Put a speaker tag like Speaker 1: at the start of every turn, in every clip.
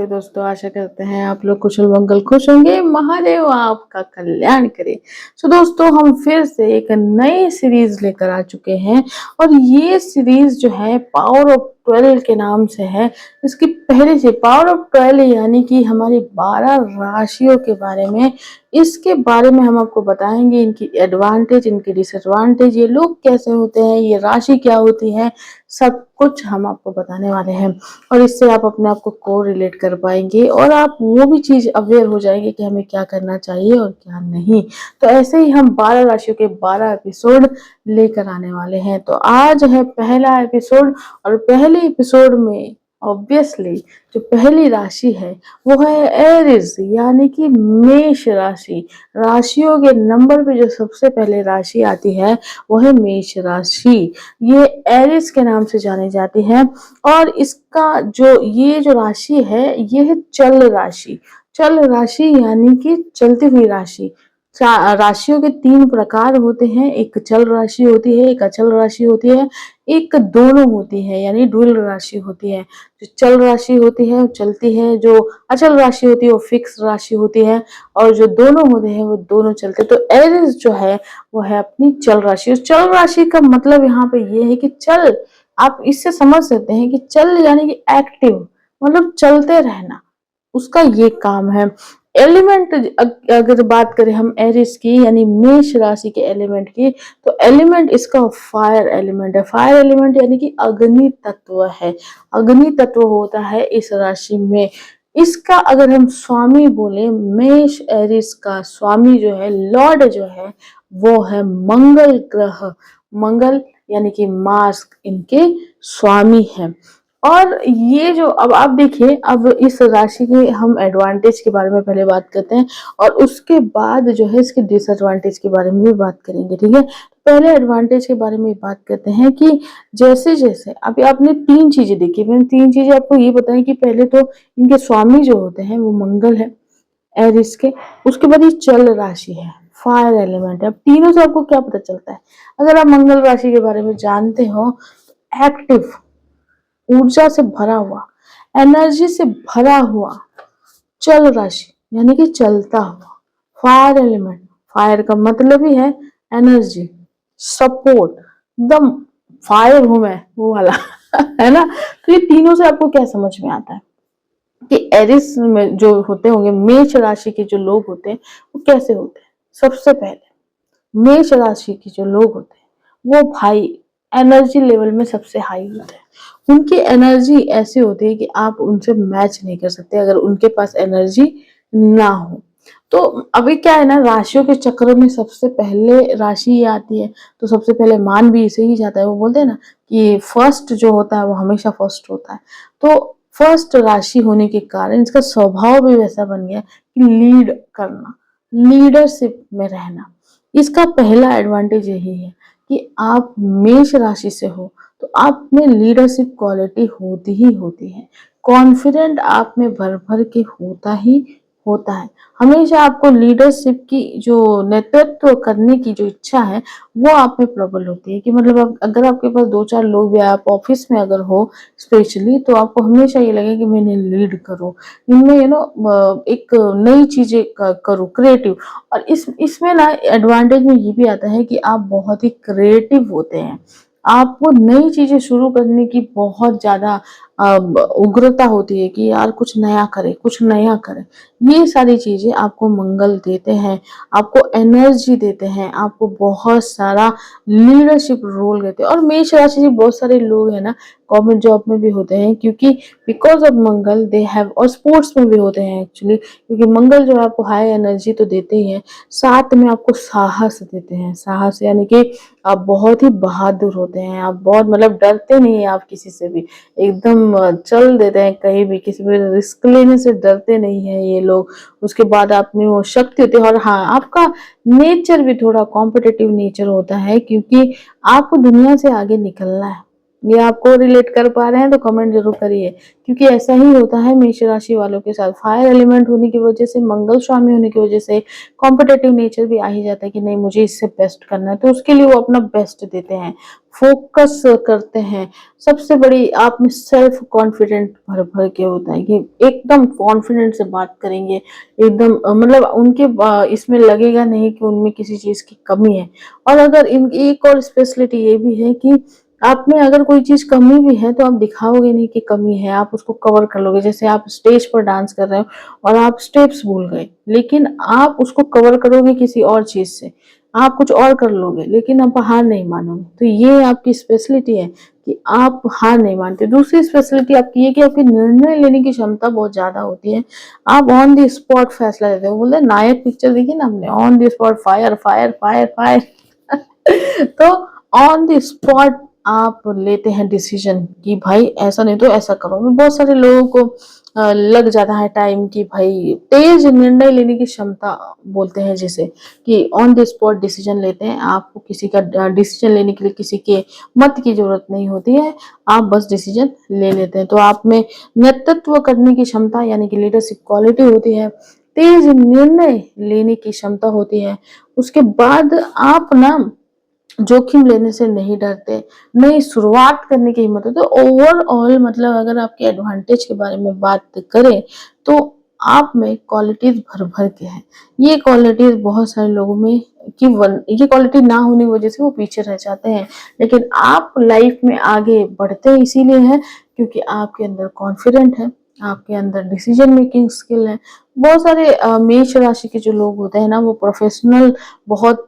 Speaker 1: नमस्ते दोस्तों, आशा करते हैं आप लोग कुशल मंगल खुश होंगे। महादेव आपका कल्याण करे। दोस्तों, हम फिर से एक नई सीरीज लेकर आ चुके हैं और ये सीरीज जो है पावर ऑफ 12 के नाम से है। इसकी पहले से पावर ऑफ 12 यानी कि हमारी 12 राशियों के बारे में, इसके बारे में हम आपको बताएंगे, इनकी एडवांटेज, इनकी डिसएडवांटेज, ये लोग कैसे होते हैं, ये राशि क्या होती है, सब कुछ हम आपको बताने वाले हैं। और इससे आप अपने आप को रिलेट कर पाएंगे और आप वो भी चीज अवेयर हो जाएंगे कि हमें क्या करना चाहिए और क्या नहीं। तो ऐसे ही हम 12 राशियों के 12 एपिसोड लेकर आने वाले हैं। तो आज है पहला एपिसोड और पहले एपिसोड में ऑब्वियसली जो पहली राशि है वो है एरिस यानी कि मेष राशि। राशियों के नंबर पे जो सबसे पहले राशि आती है वो है मेष राशि। ये एरिस के नाम से जानी जाती है और इसका ये जो राशि है ये है चल राशि। चल राशि यानी कि चलती हुई राशि। राशियों के 3 प्रकार होते हैं, एक चल राशि होती है, एक अचल राशि होती है, एक दोनों होती है यानी ड्यूल राशि होती है। जो चल राशि होती है वो चलती है, जो अचल राशि होती है वो फिक्स राशि होती है और जो दोनों होते हैं वो दोनों चलते हैं। तो एरिस जो है वो है अपनी चल राशि। उस चल राशि का मतलब यहाँ पे ये है कि चल, आप इससे समझ सकते हैं कि चल यानी कि एक्टिव, मतलब चलते रहना, उसका ये काम है। एलिमेंट अगर बात करें हम एरिस की यानी मेष राशि के एलिमेंट की, तो एलिमेंट इसका फायर एलिमेंट है। फायर एलिमेंट यानी कि अग्नि तत्व है। अग्नि तत्व होता है इस राशि में। इसका अगर हम स्वामी बोले, मेष एरिस का स्वामी जो है, लॉर्ड जो है, वो है मंगल ग्रह। मंगल यानी कि मार्स इनके स्वामी हैं। और ये जो अब आप देखिए, अब इस राशि के हम एडवांटेज के बारे में पहले बात करते हैं और उसके बाद जो है इसके डिसएडवांटेज के बारे में भी बात करेंगे, ठीक है। पहले एडवांटेज के बारे में बात करते हैं कि जैसे जैसे अभी आपने 3 चीजें देखी, मैंने 3 चीजें आपको ये बताई कि पहले तो इनके स्वामी जो होते हैं वो मंगल है एरिस के, उसके बाद ये चल राशि है, फायर एलिमेंट है। अब तीनों से आपको क्या पता चलता है? अगर आप मंगल राशि के बारे में जानते हो, एक्टिव, ऊर्जा से भरा हुआ, एनर्जी से भरा हुआ, चल राशि यानी कि चलता हुआ, फायर एलिमेंट, फायर का मतलब ही है एनर्जी, सपोर्ट, एकदम फायर हूं मैं वो वाला है ना। तो ये तीनों से आपको क्या समझ में आता है कि एरिस में जो होते होंगे, मेष राशि के जो लोग होते हैं वो कैसे होते हैं। सबसे पहले मेष राशि के जो लोग होते हैं वो भाई एनर्जी लेवल में सबसे हाई होते हैं। उनकी एनर्जी ऐसी होती है कि आप उनसे मैच नहीं कर सकते अगर उनके पास एनर्जी ना हो। तो अभी क्या है ना, राशियों के चक्र में सबसे पहले राशि ये आती है तो सबसे पहले मान भी इसे ही जाता है। वो बोलते हैं ना कि फर्स्ट जो होता है वो हमेशा फर्स्ट होता है। तो फर्स्ट राशि होने के कारण इसका स्वभाव भी वैसा बन गया कि लीड करना, लीडरशिप में रहना। इसका पहला एडवांटेज यही है कि आप मेष राशि से हो तो आप में लीडरशिप क्वालिटी होती ही होती है। कॉन्फिडेंट आप में भर भर के होता है। हमेशा आपको लीडरशिप की, जो नेतृत्व करने की जो इच्छा है वो आप में प्रबल होती है। कि मतलब अगर आपके पास 2-4 लोग भी, आप ऑफिस में अगर हो स्पेशली, तो आपको हमेशा ये लगे कि मैंने लीड करूं, इनमें एक नई चीजें करूं, क्रिएटिव। और इसमें ना एडवांटेज में ये भी आता है कि आप बहुत ही क्रिएटिव होते हैं। आपको नई चीजें शुरू करने की बहुत ज्यादा उग्रता होती है कि यार कुछ नया करें, कुछ नया करें। ये सारी चीजें आपको मंगल देते हैं, आपको एनर्जी देते हैं, आपको बहुत सारा लीडरशिप रोल देते हैं। और मेष राशि से बहुत सारे लोग हैं ना गवर्नमेंट जॉब में भी होते हैं, क्योंकि because of Mangal they have, और स्पोर्ट्स में भी होते हैं एक्चुअली, क्योंकि मंगल जो है आपको हाई एनर्जी तो देते ही है, साथ में आपको साहस देते हैं। साहस यानी कि आप बहुत ही बहादुर होते हैं, आप बहुत मतलब डरते नहीं है आप किसी से भी, एकदम चल देते हैं कहीं भी, किसी भी रिस्क लेने से डरते नहीं है ये लोग। उसके बाद आप में वो शक्ति होती है। और हाँ, आपका नेचर भी थोड़ा कॉम्पिटिटिव नेचर होता है, क्योंकि आपको दुनिया से आगे निकलना है, ये आपको रिलेट कर पा रहे हैं तो कमेंट जरूर करिए, क्योंकि ऐसा ही होता है मेष राशि वालों के साथ। फायर एलिमेंट होने की वजह से, मंगल स्वामी होने की वजह से कॉम्पिटेटिव नेचर भी आ ही जाता है कि नहीं मुझे इससे बेस्ट करना है, तो उसके लिए वो अपना बेस्ट देते हैं, फोकस करते हैं। सबसे बड़ी आप में सेल्फ कॉन्फिडेंट भर भर के होता है कि एकदम कॉन्फिडेंट से बात करेंगे, एकदम मतलब उनके इसमें लगेगा नहीं कि उनमें किसी चीज की कमी है। और अगर इन एक और स्पेशलिटी ये भी है कि आप में अगर कोई चीज कमी भी है तो आप दिखाओगे नहीं कि कमी है, आप उसको कवर कर लोगे। जैसे आप स्टेज पर डांस कर रहे हो और आप स्टेप्स भूल गए, लेकिन आप उसको कवर करोगे किसी और चीज से, आप कुछ और कर लोगे, लेकिन आप हार नहीं मानोगे। तो ये आपकी स्पेशलिटी है कि आप हार नहीं मानते। दूसरी स्पेशलिटी आपकी ये कि आपकी निर्णय लेने की क्षमता बहुत ज्यादा होती है। आप ऑन द स्पॉट फैसला लेते हो। बोलते नायक पिक्चर देखी ना हमने, on the spot fire fire fire fire. तो ऑन द स्पॉट आप लेते हैं डिसीजन कि भाई ऐसा नहीं तो ऐसा करो। बहुत सारे लोगों को लग जाता है टाइम कि भाई तेज निर्णय लेने की क्षमता बोलते हैं जिसे, कि ऑन द स्पॉट डिसीजन लेते हैं। आपको किसी का डिसीजन लेने के लिए किसी के मत की जरूरत नहीं होती है, आप बस डिसीजन ले लेते हैं। तो आप में नेतृत्व करने की क्षमता यानी कि लीडरशिप क्वालिटी होती है, तेज निर्णय लेने की क्षमता होती है। उसके बाद आप ना जोखिम लेने से नहीं डरते, नई शुरुआत करने की हिम्मत है। तो ओवरऑल मतलब अगर आपके एडवांटेज के बारे में बात करें तो आप में क्वालिटीज भर भर के हैं। ये क्वालिटीज बहुत सारे लोगों में ये क्वालिटी ना होने की वजह से वो पीछे रह जाते हैं, लेकिन आप लाइफ में आगे बढ़ते इसीलिए हैं क्योंकि आपके अंदर कॉन्फिडेंट है, आपके अंदर डिसीजन मेकिंग स्किल है। बहुत सारे मेष राशि के जो लोग होते हैं ना वो प्रोफेशनल बहुत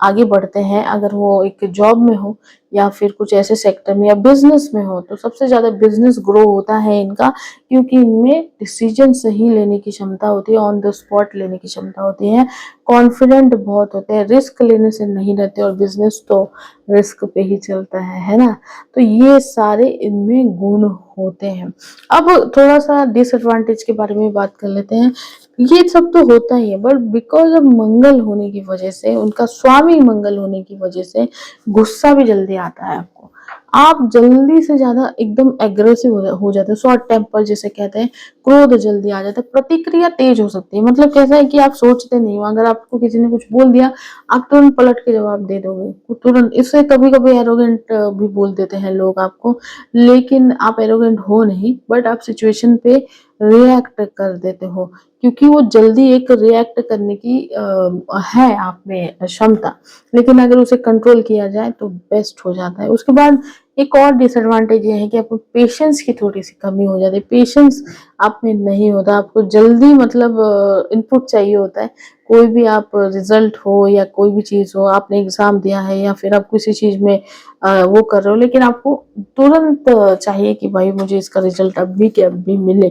Speaker 1: आगे बढ़ते हैं। अगर वो एक जॉब में हो या फिर कुछ ऐसे सेक्टर में या बिजनेस में हो तो सबसे ज्यादा बिजनेस ग्रो होता है इनका, क्योंकि इनमें डिसीजन सही लेने की क्षमता होती है, ऑन द स्पॉट लेने की क्षमता होती है, कॉन्फिडेंट बहुत होते हैं, रिस्क लेने से नहीं डरते। और बिजनेस तो रिस्क पे ही चलता है ना। तो ये सारे इनमें गुण होते हैं। अब थोड़ा सा डिसएडवांटेज के बारे में बात कर लेते हैं। ये सब तो होता ही है, बट बिकॉज ऑफ मंगल होने की वजह से, उनका स्वामी मंगल होने की वजह से गुस्सा भी जल्दी आता है आपको। आप जल्दी से ज्यादा एकदम एग्रेसिव हो जाते हैं, शॉर्ट टेम्पर जिसे कहते हैं, क्रोध जल्दी आ जाता है, प्रतिक्रिया तेज हो सकती है। मतलब कैसा है कि आप सोचते नहीं हो, अगर आपको किसी ने कुछ बोल दिया आप तुरंत पलट के जवाब दे दोगे तुरंत। इससे कभी कभी एरोगेंट भी बोल देते हैं लोग आपको, लेकिन आप एरोगेंट हो नहीं, बट आप सिचुएशन पे रिएक्ट कर देते हो, क्योंकि वो जल्दी एक रिएक्ट करने की है आप में क्षमता। लेकिन अगर उसे कंट्रोल किया जाए तो बेस्ट हो जाता है। उसके बाद एक और डिसएडवांटेज ये है कि आपको पेशेंस की थोड़ी सी कमी हो जाती है। पेशेंस आप में नहीं होता, आपको जल्दी मतलब इनपुट चाहिए होता है। कोई भी आप रिजल्ट हो या कोई भी चीज हो, आपने एग्जाम दिया है या फिर आप किसी चीज में वो कर रहे हो, लेकिन आपको तुरंत चाहिए कि भाई मुझे इसका रिजल्ट अभी के अभी मिले।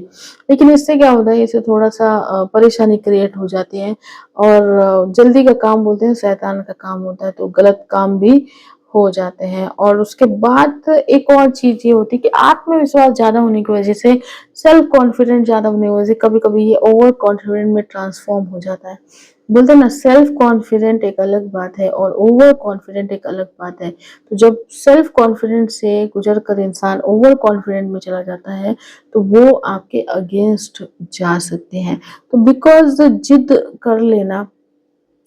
Speaker 1: लेकिन इससे क्या होता है, इससे थोड़ा सा परेशानी क्रिएट हो जाती है। और जल्दी का काम बोलते हैं शैतान का काम होता है, तो गलत काम भी हो जाते हैं। और उसके बाद एक और चीज ये होती है कि आत्मविश्वास ज्यादा होने की वजह से, सेल्फ कॉन्फिडेंट ज्यादा होने की वजह से कभी कभी ये ओवर कॉन्फिडेंट में ट्रांसफॉर्म हो जाता है। बोलते हैं ना, सेल्फ कॉन्फिडेंट एक अलग बात है और ओवर कॉन्फिडेंट एक अलग बात है। तो जब सेल्फ कॉन्फिडेंट से गुजर कर इंसान ओवर कॉन्फिडेंट में चला जाता है तो वो आपके अगेंस्ट जा सकते हैं। तो बिकॉज जिद कर लेना,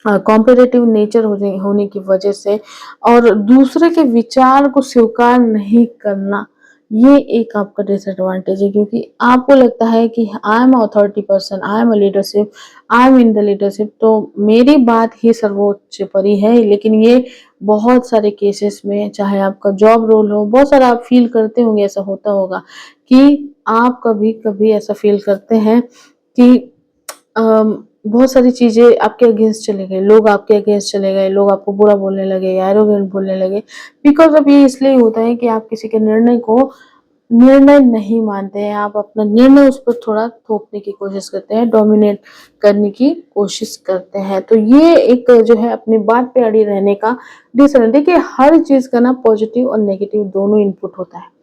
Speaker 1: कॉम्पिटिटिव नेचर होने की वजह से, और दूसरे के विचार को स्वीकार नहीं करना, ये एक आपका डिसएडवांटेज है। क्योंकि आपको लगता है कि I am authority person, I am a leadership, I am in the leadership, तो मेरी बात ही सर्वोच्च परी है। लेकिन ये बहुत सारे केसेस में, चाहे आपका जॉब रोल हो, बहुत सारा आप फील करते होंगे, ऐसा होता होगा कि आप कभी कभी ऐसा फील करते हैं कि बहुत सारी चीजें आपके अगेंस्ट चले गए, लोग आपके अगेंस्ट चले गए, लोग आपको बुरा बोलने लगे, एरोगेंट बोलने लगे। बिकॉज अब ये इसलिए होता है कि आप किसी के निर्णय नहीं मानते हैं, आप अपना निर्णय उस पर थोड़ा थोपने की कोशिश करते हैं, डोमिनेट करने की कोशिश करते हैं। तो ये एक जो है अपनी बात पे अड़ी रहने का डिसीजन। देखिए हर चीज का ना पॉजिटिव और नेगेटिव दोनों इनपुट होता है।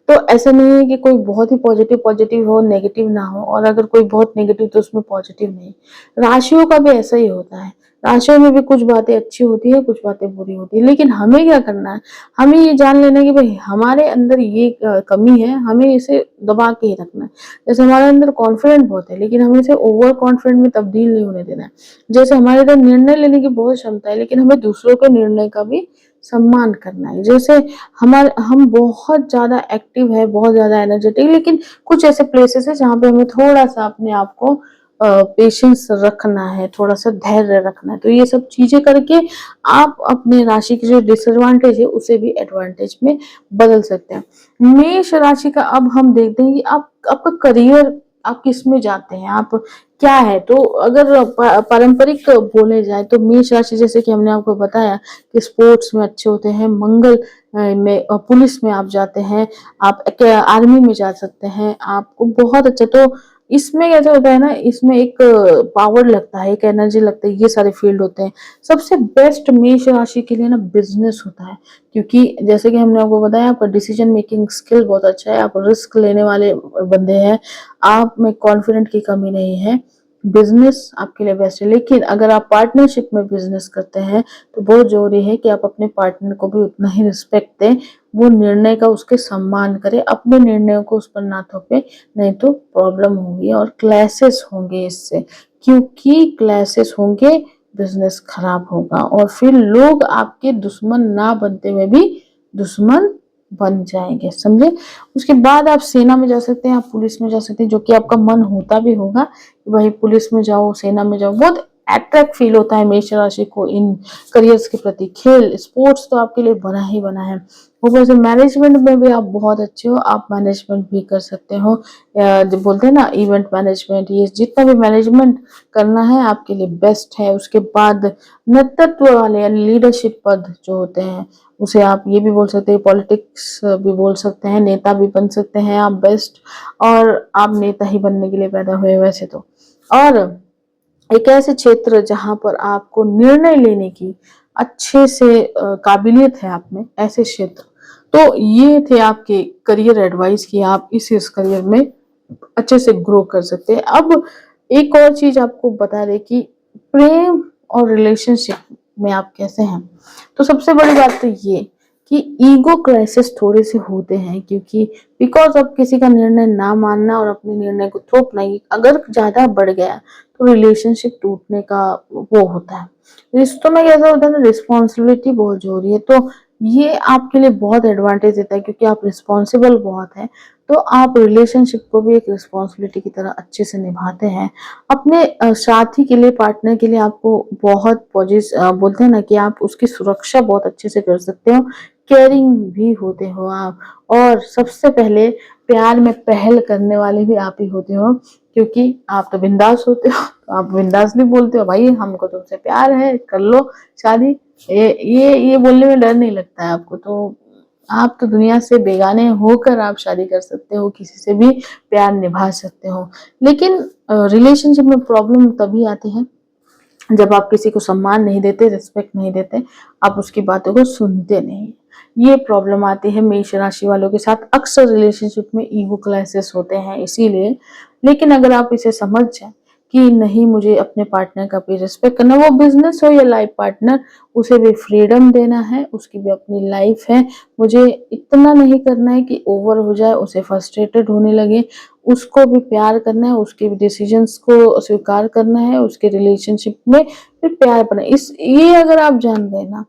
Speaker 1: तो ऐसा नहीं है कि कोई बहुत ही पॉजिटिव पॉजिटिव हो, नेगेटिव ना हो, और अगर कोई बहुत नेगेटिव तो उसमें पॉजिटिव नहीं। राशियों का भी ऐसा ही होता है। राशियों में भी कुछ बातें अच्छी होती है, कुछ बातें बुरी होती है, लेकिन हमें क्या करना है, हमें ये जान लेना है कि भाई हमारे अंदर ये कमी है, हमें इसे दबा के ही रखना है। जैसे हमारे अंदर कॉन्फिडेंट बहुत है, लेकिन हमें इसे ओवर कॉन्फिडेंट में तब्दील नहीं होने देना है। जैसे हमारे अंदर निर्णय लेने की बहुत क्षमता है, लेकिन हमें दूसरों के निर्णय का भी सम्मान करना है। जैसे हम बहुत ज्यादा एक्टिव है, बहुत ज्यादा एनर्जेटिक, लेकिन कुछ ऐसे प्लेसेस है जहाँ पे हमें थोड़ा सा अपने आप को पेशेंस रखना है, थोड़ा सा धैर्य रखना है। तो ये सब चीजें करके आप अपने राशि की जो डिसएडवांटेज है उसे भी एडवांटेज में बदल सकते हैं। मेष राशि का अब हम देखते हैं कि आप आपका करियर आप किस में जाते हैं, आप क्या है। तो अगर पारंपरिक बोले जाए तो मेष राशि, जैसे कि हमने आपको बताया कि स्पोर्ट्स में अच्छे होते हैं, मंगल में पुलिस में आप जाते हैं, आप आर्मी में जा सकते हैं, आपको बहुत अच्छा। तो इसमें कैसे होता है ना, इसमें एक पावर लगता है, एक एनर्जी लगता है, ये सारे फील्ड होते हैं। सबसे बेस्ट मेष राशि के लिए ना बिजनेस होता है, क्योंकि जैसे कि हमने आपको बताया आपका डिसीजन मेकिंग स्किल बहुत अच्छा है, आप रिस्क लेने वाले बंदे हैं, आप में कॉन्फिडेंट की कमी नहीं है। बिजनेस आपके लिए बेस्ट है। लेकिन अगर आप पार्टनरशिप में बिजनेस करते हैं तो बहुत जरूरी है कि आप अपने पार्टनर को भी उतना ही रिस्पेक्ट दें, वो निर्णय का उसके सम्मान करें, अपने निर्णयों को उस पर ना थोपे, नहीं तो प्रॉब्लम होगी और क्लैशेस होंगे इससे। क्योंकि क्लैशेस होंगे, बिजनेस खराब होगा और फिर लोग आपके दुश्मन ना बनते हुए भी दुश्मन बन जाएंगे, समझे। उसके बाद आप सेना में जा सकते हैं, आप पुलिस में जा सकते हैं, जो कि आपका मन होता भी होगा कि भाई पुलिस में जाओ, सेना में जाओ। बहुत अट्रैक्ट फील होता है मेष राशि को इन करियर्स के प्रति। खेल स्पोर्ट्स तो आपके लिए बना ही बना है। ऊपर से मैनेजमेंट में भी आप बहुत अच्छे हो, आप मैनेजमेंट भी कर सकते हो। जो बोलते हैं ना इवेंट मैनेजमेंट, ये जितना भी मैनेजमेंट करना है आपके लिए बेस्ट है। उसके बाद नेतृत्व वाले यानी लीडरशिप पद जो होते हैं, उसे आप ये भी बोल सकते हैं, पॉलिटिक्स भी बोल सकते हैं, नेता भी बन सकते हैं आप बेस्ट। और आप नेता ही बनने के लिए पैदा हुए वैसे तो। और एक ऐसे क्षेत्र जहां पर आपको निर्णय लेने की अच्छे से काबिलियत है आप में, ऐसे क्षेत्र। तो ये थे आपके करियर एडवाइस कि आप इस करियर में अच्छे से ग्रो कर सकते हैं। अब एक और चीज आपको बता दें कि प्रेम और रिलेशनशिप में आप कैसे हैं। तो सबसे बड़ी बात तो ये कि ईगो क्राइसिस थोड़े से होते हैं, क्योंकि बिकॉज अब किसी का निर्णय ना मानना और अपने निर्णय को थोपना ही अगर ज्यादा बढ़ गया तो रिलेशनशिप टूटने का वो होता है। रिश्तों में कैसा होता है ना, रिस्पॉन्सिबिलिटी बहुत जरूरी है। तो ये आपके लिए बहुत एडवांटेज देता है, क्योंकि आप रिस्पॉन्सिबल बहुत है। तो आप रिलेशनशिप को भी एक रिस्पॉन्सिबिलिटी की तरह अच्छे से निभाते हैं। अपने साथी के लिए, पार्टनर के लिए आपको बहुत बोलते हैं ना कि आप उसकी सुरक्षा बहुत अच्छे से कर सकते हो, केयरिंग भी होते हो आप। और सबसे पहले प्यार में पहल करने वाले भी आप ही होते हो, क्योंकि आप तो बिंदास होते हो। तो आप बिंदासली बोलते हो भाई हमको तुमसे प्यार है, कर लो शादी। ये बोलने में डर नहीं लगता है आपको। तो आप तो दुनिया से बेगाने होकर आप शादी कर सकते हो, किसी से भी प्यार निभा सकते हो। लेकिन रिलेशनशिप में प्रॉब्लम तभी आती है जब आप किसी को सम्मान नहीं देते, रिस्पेक्ट नहीं देते, आप उसकी बातों को सुनते नहीं। ये प्रॉब्लम आती है मेष राशि वालों के साथ। अक्सर रिलेशनशिप में ईगो क्लैशेस होते हैं इसीलिए। लेकिन अगर आप इसे समझ जाए कि नहीं, मुझे अपने पार्टनर का भी रिस्पेक्ट करना, वो बिजनेस हो या लाइफ पार्टनर, उसे भी फ्रीडम देना है, उसकी भी अपनी लाइफ है। मुझे इतना नहीं करना है कि ओवर हो जाए, उसे फ्रस्ट्रेटेड होने लगे। उसको भी प्यार करना है, उसके भी डिसीजंस को स्वीकार करना है, उसके रिलेशनशिप में फिर प्यार बना। इस ये अगर आप जान गए ना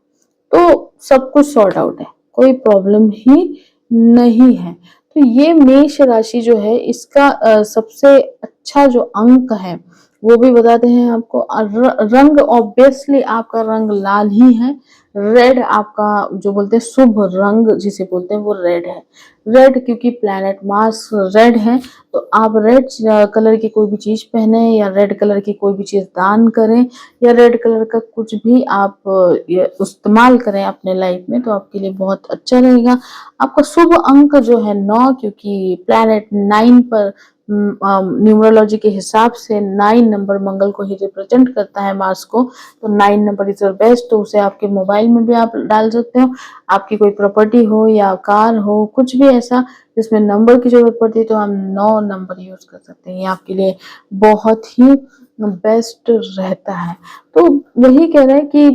Speaker 1: तो सब कुछ सॉर्ट आउट है, कोई प्रॉब्लम ही नहीं है। तो ये मेष राशि जो है इसका सबसे अच्छा जो अंक है वो भी बताते हैं आपको। रंग ऑब्वियसली आपका रंग लाल ही है। रेड आपका जो बोलते हैं शुभ रंग जिसे बोलते हैं वो रेड है। रेड क्योंकि प्लैनेट मार्स रेड है, तो आप रेड कलर की कोई भी चीज पहने या रेड कलर की कोई भी चीज दान करें या रेड कलर का कुछ भी आप इस्तेमाल करें अपने लाइफ में, तो आपके लिए बहुत अच्छा रहेगा। आपका शुभ अंक जो है 9, क्योंकि प्लैनेट 9 पर न्यूमरोलॉजी के हिसाब से 9 नंबर मंगल को ही रिप्रेजेंट करता है, मार्स को। तो 9 नंबर इज बेस्ट। तो उसे आपके मोबाइल में भी आप डाल सकते हो। आपकी कोई प्रॉपर्टी हो या कार हो, कुछ भी ऐसा जिसमें नंबर की जरूरत पड़ती है, तो हम 9 नंबर यूज कर सकते हैं। ये आपके लिए बहुत ही बेस्ट रहता है। तो वही कह रहा है कि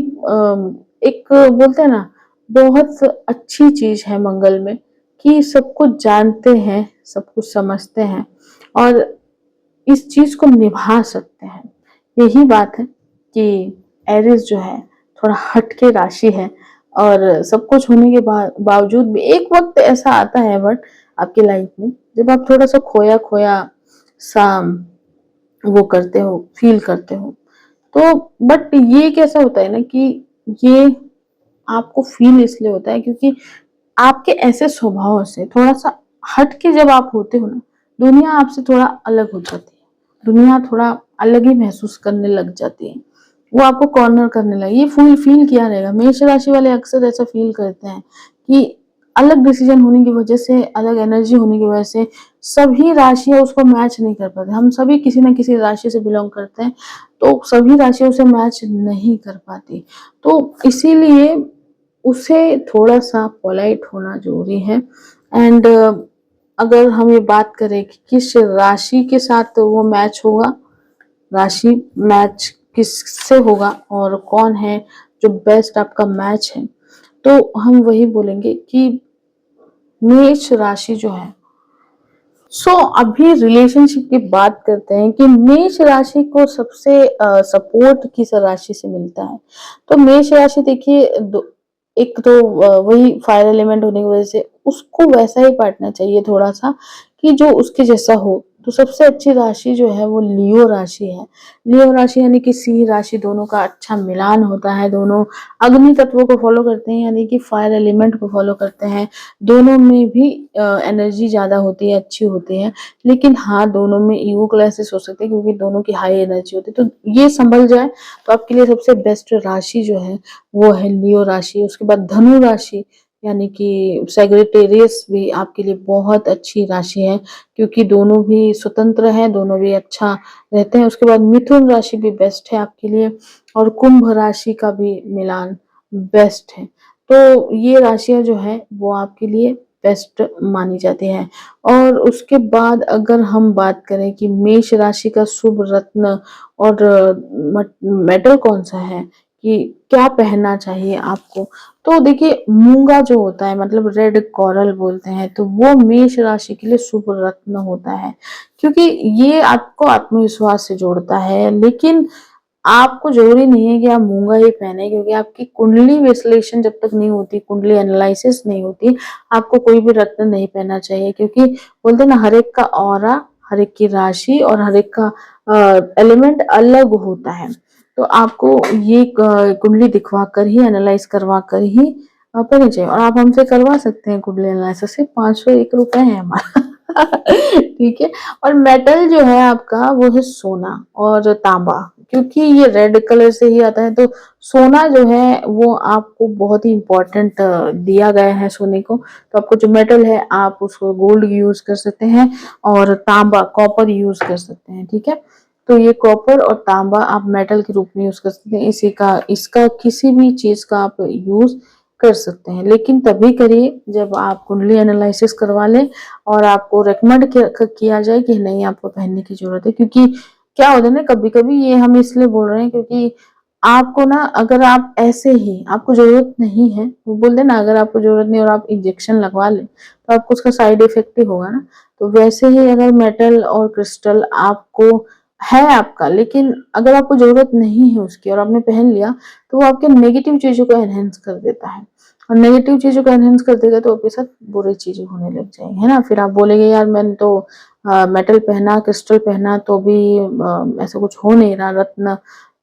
Speaker 1: एक बोलते हैं ना, बहुत अच्छी चीज़ है मंगल में कि सब कुछ जानते हैं, सब कुछ समझते हैं और इस चीज़ को निभा सकते हैं। यही बात है कि एरीज़ जो है थोड़ा हट के राशि है और सब कुछ होने के बावजूद भी एक वक़्त ऐसा आता है बट आपकी लाइफ में जब आप थोड़ा-सा खोया-खोया सा वो करते हो, फ़ील करते हो। तो बट ये कैसा होता है ना कि ये आपको फ़ील इसलिए होता है क्योंकि आपके ऐसे स्वभाव से थोड़ा-सा हट के जब आप होते हो ना, दुनिया आपसे थोड़ा अलग हो जाती है। दुनिया थोड़ा अलग ही महसूस करने लग जाती है। वो आपको कॉर्नर करने लगे। ये फुल फ़ील किया रहेगा। मेष राशि वाले अक्सर ऐसा फ़ील करते हैं कि अलग डिसीज़न होने की वज़ह से, अलग एनर्जी होने की वज़ह से सभी राशियाँ उसको मैच नहीं कर पाते। हम सभी किसी न किसी राशि से बिलॉन्ग करते हैं, तो सभी राशियाँ उसे मैच नहीं कर पाती। तो इसीलिए उसे थोड़ा-सा पोलाइट होना ज़रूरी है एंड अगर हम ये बात करें कि किस राशि के साथ वो मैच होगा, राशि मैच किससे होगा और कौन है जो बेस्ट आपका मैच है, तो हम वही बोलेंगे कि मेष राशि जो है अभी रिलेशनशिप की बात करते हैं कि मेष राशि को सबसे सपोर्ट किस राशि से मिलता है। तो मेष राशि देखिए एक तो वही फायर एलिमेंट होने की वजह से उसको वैसा ही पार्टनर चाहिए थोड़ा सा कि जो उसके जैसा हो। तो सबसे अच्छी राशि जो है वो लियो राशि है। लियो राशि यानी कि सिंह राशि, दोनों का अच्छा मिलान होता है। दोनों अग्नि तत्व को फॉलो करते हैं यानी कि फायर एलिमेंट को फॉलो करते हैं। दोनों में भी एनर्जी ज़्यादा होती है, अच्छी होती है। लेकिन हाँ, दोनों में ईगो क्लैशेस हो सकते हैं क्योंकि दोनों की हाई एनर्जी होती है। तो ये संभल जाए तो आपके लिए सबसे बेस्ट राशि जो है वो है लियो राशि। उसके बाद धनु राशि यानी कि सैजिटेरियस भी आपके लिए बहुत अच्छी राशि है क्योंकि दोनों भी स्वतंत्र हैं, दोनों भी अच्छा रहते हैं। उसके बाद मिथुन राशि भी बेस्ट है आपके लिए और कुंभ राशि का भी मिलान बेस्ट है। तो ये राशियाँ जो हैं वो आपके लिए बेस्ट मानी जाती हैं। और उसके बाद अगर हम बात करें कि मेष राशि का शुभ रत्न और मेटल कौन-सा है कि क्या पहनना चाहिए आपको? तो देखिए मूंगा जो होता है मतलब रेड कोरल बोलते हैं, तो वो मेष राशि के लिए शुभ रत्न होता है क्योंकि ये आपको आत्मविश्वास से जोड़ता है। लेकिन आपको ज़रूरी नहीं है कि आप मूँगा ही पहने क्योंकि आपकी कुंडली विश्लेषण जब तक नहीं होती, कुंडली एनालिसिस नहीं होती, आपको कोई भी रत्न नहीं पहनना चाहिए क्योंकि बोलते हैं ना हर एक का ऑरा, हर एक की राशि और हर एक का एलिमेंट अलग होता है। तो आपको ये कुंडली दिखवा कर ही एनालाइज़ करवा कर ही पहननी चाहिए और आप हमसे करवा सकते हैं कुंडली एनालिसिस सिर्फ ₹501 है हमारा। ठीक है। और मेटल जो है आपका वो है सोना और तांबा क्योंकि ये रेड कलर से ही आता है तो सोना जो है वो आपको बहुत ही इम्पोर्टेंट दिया गया है सोने को। तो आपको जो मेटल है आप उसको गोल्ड यूज़ कर सकते हैं और तांबा कॉपर यूज़ कर सकते हैं, ठीक है? तो ये कॉपर और तांबा आप मेटल के रूप में यूज़ कर सकते हैं। इसी का इसका किसी भी चीज़ का आप यूज़ कर सकते हैं। लेकिन तभी करिए जब आप कुंडली एनालिसिस करवा लें और आपको रिकमेंड किया जाए कि नहीं आपको पहनने की ज़रूरत है क्योंकि क्या होता है ना कभी-कभी ये हम इसलिए बोल रहे हैं क्योंकि आपको ना अगर आप ऐसे ही आपको ज़रूरत नहीं है, वो बोलते हैं ना अगर आपको ज़रूरत नहीं और आप इंजेक्शन लगवा लें, तो आपको उसका साइड इफ़ेक्ट ही होगा ना। तो वैसे ही अगर मेटल और क्रिस्टल आपको है आपका लेकिन अगर आपको ज़रूरत नहीं है उसकी और आपने पहन लिया, तो वो आपके नेगेटिव चीज़ों को एनहांस कर देता है। और नेगेटिव चीज़ों को एनहांस कर देगा तो आपके साथ बुरी चीज़ें होने लग जाएँगी, है ना? फिर आप बोलेंगे यार मैंने तो मेटल पहना, क्रिस्टल पहना तो भी ऐसा कुछ हो नहीं रहा रत्न,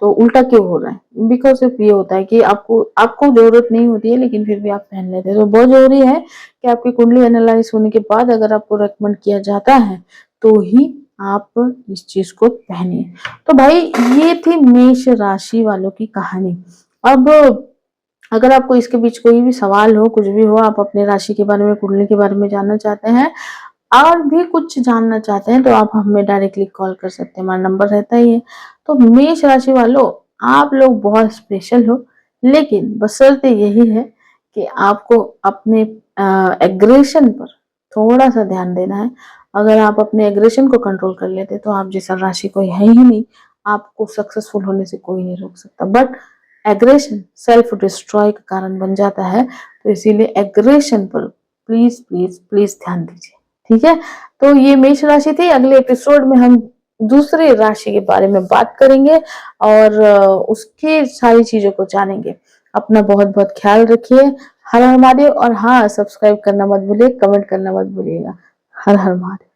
Speaker 1: तो उल्टा क्यों हो रहा है? बिकॉज़ सिर्फ़ ये होता है कि आपको आपको ज़रूरत नहीं होती है लेकिन फिर भी आप पहन लेते हैं। तो बहुत ज़रूरी है कि आपकी कुंडली एनालाइज़ होने के बाद अगर आपको रिकमेंड किया जाता है, तो ही आप इस चीज़ को पहनिए। तो भाई ये थी मेष राशि वालों की कहानी। अब अगर आपको इसके बीच कोई भी सवाल हो, कुछ भी हो, आप अपने राशि के बारे में, कुंडली के बारे में जानना चाहते हैं और भी कुछ जानना चाहते हैं, तो आप हमें डायरेक्टली कॉल कर सकते हैं, हमारा नंबर रहता ही है। तो मेष राशि वालों, आप लोग बहुत स्पेशल हो, लेकिन बशर्ते यही है कि आपको अपने एग्रेशन पर थोड़ा-सा ध्यान देना है। अगर आप अपने एग्रेशन को कंट्रोल कर लेते, तो आप जैसा राशि कोई है ही नहीं। आपको सक्सेसफुल होने से कोई नहीं रोक सकता। बट एग्रेशन सेल्फ डिस्ट्रॉय का कारण बन जाता है, तो इसीलिए एग्रेशन पर प्लीज प्लीज प्लीज ध्यान दीजिए। ठीक है, तो ये मेष राशि थी। अगले एपिसोड में हम दूसरे राशि के बारे में बात करेंगे और उसके सारी चीजों को जानेंगे। अपना बहुत बहुत ख्याल रखिए। हर हर महादेव। और हाँ, सब्सक्राइब करना मत भूलिए, कमेंट करना मत भूलिएगा। हर हर महादेव।